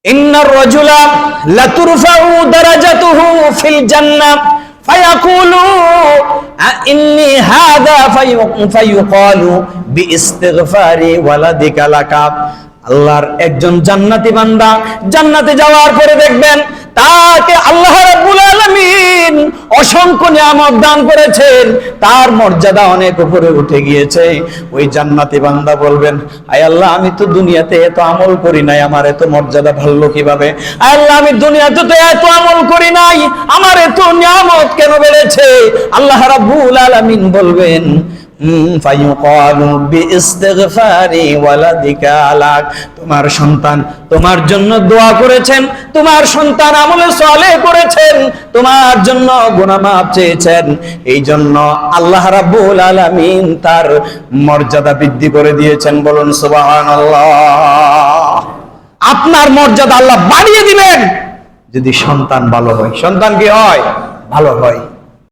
Inner রাজুলা লাতুরফাউ দারাজাতুহু feel জান্নাহ ফায়াকুলু ইন্নী হাযা ফায়ুকালু বিইস্তিগফারি ওয়ালাদিকা লাকা। আল্লাহর একজন জান্নাতি বান্দা জান্নাতে যাওয়ার পরে দেখবেন তাকে আল্লাহ রাব্বুল আলামিন অসংখ্য নিয়ামত দান করেছেন, তার মর্যাদা অনেক উপরে উঠে গিয়েছে। ওই জান্নাতি বান্দা বলবেন, আয় আল্লাহ, আমি তো দুনিয়াতে এত আমল করি নাই, আমার এত মর্যাদা ভালো কিভাবে? আয় আল্লাহ, আমি দুনিয়াতে তো এত আমল করি নাই, আমার এত নিয়ামত কেন বেড়েছে? আল্লাহ রাব্বুল আলামিন বলবেন, ফায়ুকালু বিইস্তিগফারি ওয়ালাদিকা লাক। তোমার সন্তান তোমার জন্য দোয়া করেছেন, তোমার সন্তান আমলে সালেহ করেছেন, তোমার জন্য গুনাহ মাফ চেয়েছেন, এই জন্য আল্লাহ রাব্বুল আলামিন তার মর্যাদা বৃদ্ধি করে দিয়েছেন। বলুন সুবহানাল্লাহ। আপনার মর্যাদা আল্লাহ বাড়িয়ে দিবেন যদি সন্তান ভালো হয়। সন্তান কি হয়? ভালো হয়।